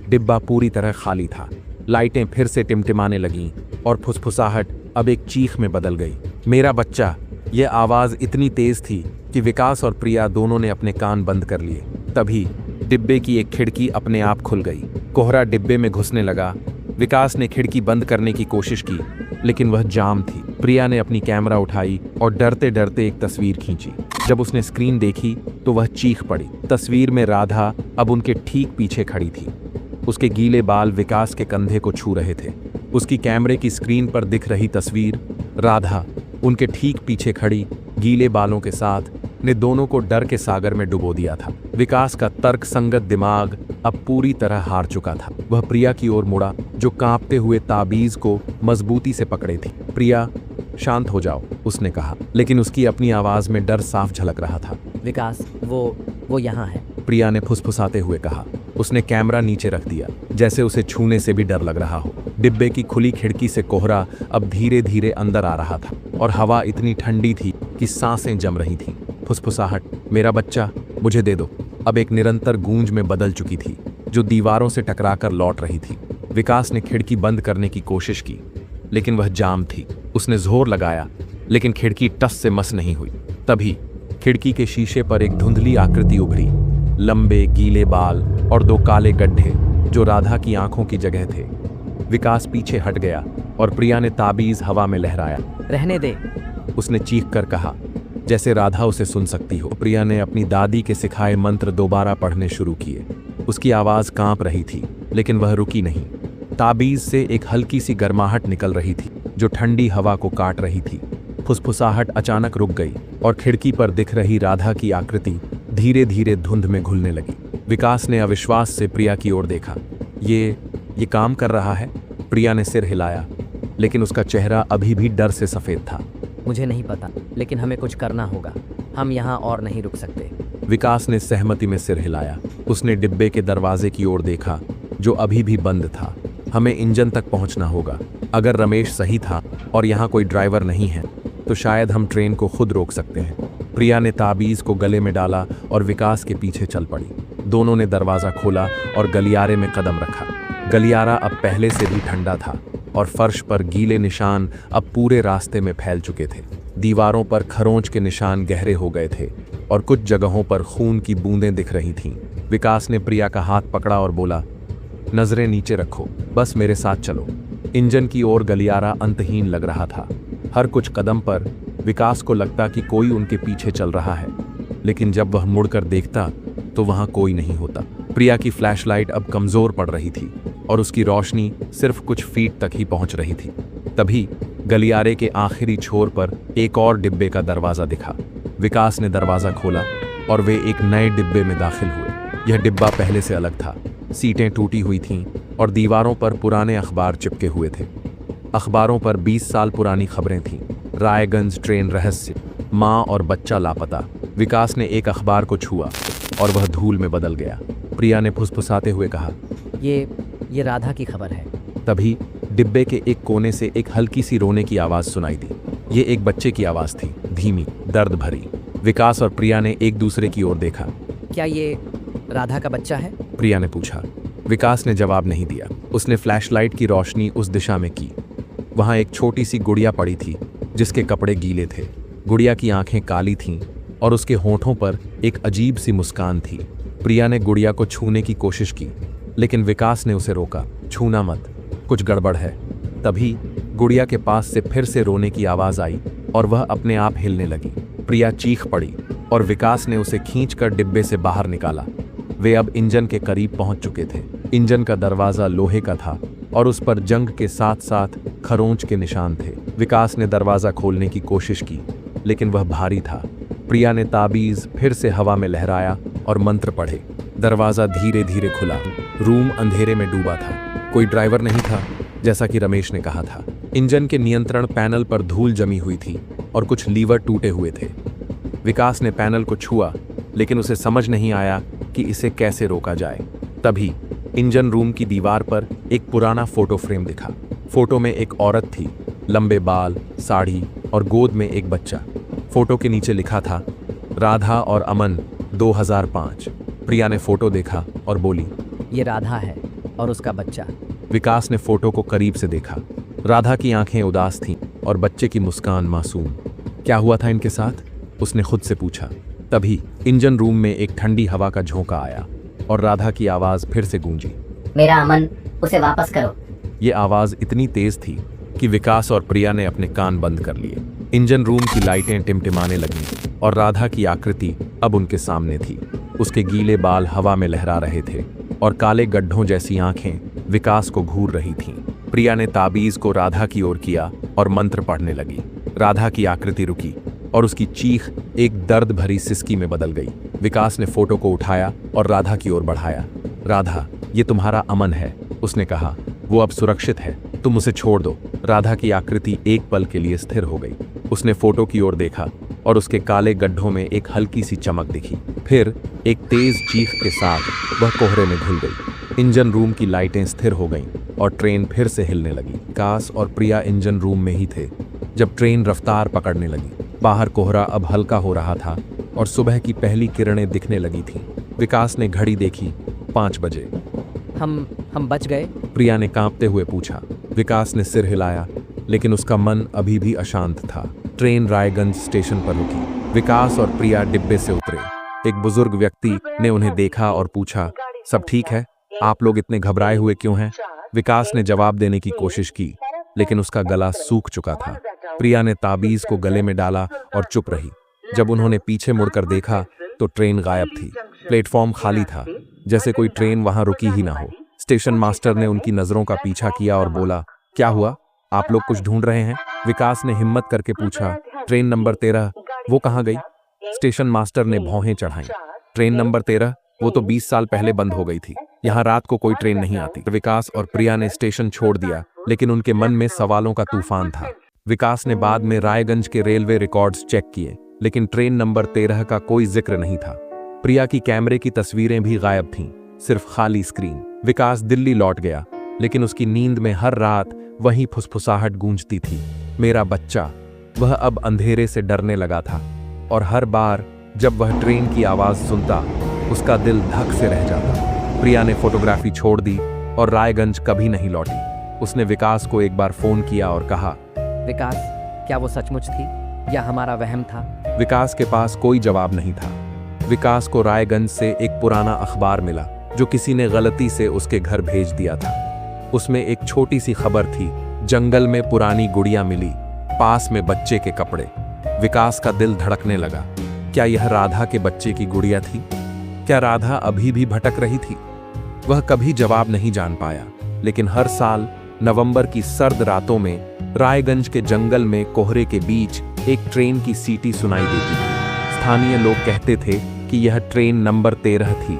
डिब्बा पूरी तरह खाली था। लाइटें फिर से टिमटिमाने लगीं और फुसफुसाहट अब एक चीख में बदल गई। मेरा बच्चा! यह आवाज इतनी तेज थी कि विकास और प्रिया दोनों ने अपने कान बंद कर लिए। तभी डिब्बे की एक खिड़की अपने आप खुल गई। कोहरा डिब्बे में घुसने लगा। विकास ने खिड़की बंद करने की कोशिश की, लेकिन वह जाम थी। प्रिया ने अपनी कैमरा उठाई और डरते डरते एक तस्वीर खींची। जब उसने स्क्रीन देखी तो वह चीख पड़ी। तस्वीर में राधा अब उनके ठीक पीछे खड़ी थी। उसके गीले बाल विकास के कंधे को छू रहे थे। उसकी कैमरे की स्क्रीन पर दिख रही तस्वीर, राधा उनके ठीक पीछे खड़ी गीले बालों के साथ, ने दोनों को डर के सागर में डुबो दिया था। विकास का तर्क संगत दिमाग अब पूरी तरह हार चुका था। वह प्रिया की ओर मुड़ा, जो कांपते हुए ताबीज को मजबूती से पकड़े थी। प्रिया, शांत हो जाओ, उसने कहा, लेकिन उसकी अपनी आवाज में डर साफ झलक रहा था। विकास, वो यहाँ है, प्रिया ने फुसफुसाते हुए कहा। उसने कैमरा नीचे रख दिया, जैसे उसे छूने से भी डर लग रहा हो। डिब्बे की खुली खिड़की से कोहरा अब धीरे धीरे अंदर आ रहा था और हवा इतनी ठंडी थी कि सांसें जम रही थीं। फुसफुसाहट, मेरा बच्चा, मुझे दे दो, अब एक निरंतर गूंज में बदल चुकी थी, जो दीवारों से टकराकर लौट रही थी। विकास ने खिड़की बंद करने की कोशिश की, लेकिन वह जाम थी। उसने जोर लगाया, लेकिन खिड़की टस से मस नहीं हुई। तभी खिड़की के शीशे पर एक धुंधली आकृति उभरी। लंबे गीले बाल और दो काले गड्ढे जो राधा की आंखों की जगह थे। विकास पीछे हट गया और प्रिया ने ताबीज हवा में लहराया। रहने दे, उसने चीख कर कहा, जैसे राधा उसे सुन सकती हो। प्रिया ने अपनी दादी के सिखाए मंत्र दोबारा पढ़ने शुरू किए। उसकी आवाज कांप रही थी, लेकिन वह रुकी नहीं। ताबीज से एक हल्की सी गर्माहट निकल रही थी, जो ठंडी हवा को काट रही थी। फुसफुसाहट अचानक रुक गई और खिड़की पर दिख रही राधा की आकृति धीरे धीरे धुंध में घुलने लगी। विकास ने अविश्वास से प्रिया की ओर देखा। ये काम कर रहा है? प्रिया ने सिर हिलाया, लेकिन उसका चेहरा अभी भी डर से सफेद था। मुझे नहीं पता, लेकिन हमें कुछ करना होगा। हम यहाँ और नहीं रुक सकते। विकास ने सहमति में सिर हिलाया। उसने डिब्बे के दरवाजे की ओर देखा, जो अभी भी बंद था। हमें इंजन तक पहुंचना होगा। अगर रमेश सही था और यहाँ कोई ड्राइवर नहीं है, तो शायद हम ट्रेन को खुद रोक सकते हैं। प्रिया ने ताबीज को गले में डाला और विकास के पीछे चल पड़ी। दोनों ने दरवाजा खोला और गलियारे में कदम रखा। गलियारा अब पहले से भी ठंडा था और फर्श पर गीले निशान अब पूरे रास्ते में फैल चुके थे। दीवारों पर खरोंच के निशान गहरे हो गए थे और कुछ जगहों पर खून की बूंदें दिख रही थीं। विकास ने प्रिया का हाथ पकड़ा और बोला, नजरें नीचे रखो, बस मेरे साथ चलो। इंजन की ओर गलियारा अंतहीन लग रहा था। हर कुछ कदम पर विकास को लगता कि कोई उनके पीछे चल रहा है, लेकिन जब वह मुड़कर देखता तो वहां कोई नहीं होता। प्रिया की फ्लैशलाइट अब कमजोर पड़ रही थी और उसकी रोशनी सिर्फ कुछ फीट तक ही पहुंच रही थी। तभी गलियारे के आखिरी छोर पर एक और डिब्बे का दरवाजा दिखा। विकास ने दरवाजा खोला और वे एक नए डिब्बे में दाखिल हुए। यह डिब्बा पहले से अलग था। सीटें टूटी हुई थीं और दीवारों पर पुराने अखबार चिपके हुए थे। अखबारों पर 20 साल पुरानी खबरें थीं। रायगंज ट्रेन रहस्य, माँ और बच्चा लापता। विकास ने एक अखबार को छुआ और वह धूल में बदल गया। प्रिया ने फुसफुसाते हुए कहा, ये राधा की खबर है। तभी डिब्बे के एक कोने से एक हल्की सी रोने की आवाज सुनाई दी। ये एक बच्चे की आवाज थी, धीमी, दर्द भरी। विकास और प्रिया ने एक दूसरे की ओर देखा। क्या ये राधा का बच्चा है? प्रिया ने पूछा। विकास ने जवाब नहीं दिया। उसने फ्लैशलाइट की रोशनी उस दिशा में की। वहां एक छोटी सी गुड़िया पड़ी थी, जिसके कपड़े गीले थे। गुड़िया की आंखें काली थीं और उसके होठों पर एक अजीब सी मुस्कान थी। प्रिया ने गुड़िया को छूने की कोशिश की, लेकिन विकास ने उसे रोका। छूना मत, कुछ गड़बड़ है। तभी गुड़िया के पास से फिर से रोने की आवाज आई और वह अपने आप हिलने लगी। प्रिया चीख पड़ी और विकास ने उसे खींचकर डिब्बे से बाहर निकाला। वे अब इंजन के करीब पहुंच चुके थे। इंजन का दरवाजा लोहे का था और उस पर जंग के साथ साथ खरोंच के निशान थे। विकास ने दरवाजा खोलने की कोशिश की, लेकिन वह भारी था। प्रिया ने ताबीज फिर से हवा में लहराया और मंत्र पढ़े। दरवाजा धीरे धीरे खुला। रूम अंधेरे में डूबा था। कोई ड्राइवर नहीं था, जैसा कि रमेश ने कहा था। इंजन के नियंत्रण पैनल पर धूल जमी हुई थी और कुछ लीवर टूटे हुए थे। विकास ने पैनल को छुआ, लेकिन उसे समझ नहीं आया कि इसे कैसे रोका जाए। तभी इंजन रूम की दीवार पर एक पुराना फोटो फ्रेम दिखा। फोटो में एक औरत थी, लंबे बाल, साड़ी और गोद में एक बच्चा। फोटो के नीचे लिखा था, राधा और अमन 2005। प्रिया ने फोटो देखा और बोली, ये राधा है। और उसका बच्चा। विकास ने फोटो को करीब से देखा। राधा की आंखें उदास थीं और बच्चे की मुस्कान मासूम। क्या हुआ था इनके साथ? उसने खुद से पूछा। तभी इंजन रूम में एक ठंडी हवा का झोंका आया और राधा की आवाज फिर से गूंजी। मेरा अमन, उसे वापस करो। ये आवाज इतनी तेज थी कि विकास और प्रिया ने अपने कान बंद कर लिए। इंजन रूम की लाइटें टिमटिमाने लगीं और राधा की आकृति अब उनके सामने थी। उसके गीले बाल हवा में लहरा रहे थे और काले गड्ढों जैसी आंखें विकास को घूर रही थीं। प्रिया ने ताबीज को राधा की ओर किया और मंत्र पढ़ने लगी। राधा की आकृति रुकी और उसकी चीख एक दर्द भरी सिसकी में बदल गई। विकास ने फोटो को उठाया और राधा की ओर बढ़ाया। राधा, ये तुम्हारा अमन है, उसने कहा। वो अब सुरक्षित है, तुम उसे छोड़ दो। राधा की आकृति एक पल के लिए स्थिर हो गई। उसने फोटो की ओर देखा और उसके काले गड्ढों में एक हल्की सी चमक दिखी। फिर एक तेज चीख के साथ वह कोहरे में घुल गई। इंजन रूम की लाइटें स्थिर हो गईं और ट्रेन फिर से हिलने लगी। विकास और प्रिया इंजन रूम में ही थे जब ट्रेन रफ्तार पकड़ने लगी। बाहर कोहरा अब हल्का हो रहा था और सुबह की पहली किरणें दिखने लगी थीं। विकास ने घड़ी देखी, 5 बजे। हम बच गए? प्रिया ने कांपते हुए पूछा। विकास ने सिर हिलाया, लेकिन उसका मन अभी भी अशांत था। ट्रेन रायगंज स्टेशन पर रुकी। विकास और प्रिया डिब्बे से उतरे। एक बुजुर्ग व्यक्ति ने उन्हें देखा और पूछा, सब ठीक है? आप लोग इतने घबराए हुए क्यों हैं? विकास ने जवाब देने की कोशिश की, लेकिन उसका गला सूख चुका था। प्रिया ने ताबीज को गले में डाला और चुप रही। जब उन्होंने पीछे मुड़कर देखा तो ट्रेन गायब थी। प्लेटफॉर्म खाली था, जैसे कोई ट्रेन वहां रुकी ही ना हो। स्टेशन मास्टर ने उनकी नजरों का पीछा किया और बोला, क्या हुआ? आप लोग कुछ ढूंढ रहे हैं? विकास ने हिम्मत करके पूछा, ट्रेन नंबर 13 वो कहाँ गई? स्टेशन मास्टर ने भौहें चढ़ाईं। Train number 13? वो तो 20 साल पहले बंद हो गई थी। यहाँ रात को कोई ट्रेन नहीं आती। विकास और प्रिया ने स्टेशन छोड़ दिया, लेकिन उनके मन में सवालों का तूफान था। विकास ने बाद में रायगंज के रेलवे रिकॉर्ड्स चेक किए, लेकिन ट्रेन नंबर 13 का कोई जिक्र नहीं था। प्रिया की कैमरे की तस्वीरें भी गायब थीं, सिर्फ खाली स्क्रीन। विकास दिल्ली लौट गया, लेकिन उसकी नींद में हर रात वही फुसफुसाहट गूंजती थी, मेरा बच्चा। वह अब अंधेरे से डरने लगा था और हर बार जब वह ट्रेन की आवाज सुनता, उसका दिल धक से रह जाता। प्रिया ने फोटोग्राफी छोड़ दी और रायगंज कभी नहीं लौटी। उसने विकास को एक बार फोन किया और कहा, विकास, क्या वो सचमुच थी या हमारा वहम था? विकास के पास कोई जवाब नहीं था। विकास को रायगंज से एक पुराना अखबार मिला जो किसी ने गलती से उसके घर भेज दिया था। उसमें एक छोटी सी खबर थी, जंगल में पुरानी गुड़िया मिली, पास में बच्चे के कपड़े। विकास का दिल धड़कने लगा। क्या यह राधा के बच्चे की गुड़िया थी? क्या राधा अभी भी भटक रही थी? वह कभी जवाब नहीं जान पाया, लेकिन हर साल नवंबर की सर्द रातों में रायगंज के जंगल में कोहरे के बीच एक ट्रेन की सीटी सुनाई देती थी। स्थानीय लोग कहते थे कि यह ट्रेन नंबर 13 थी।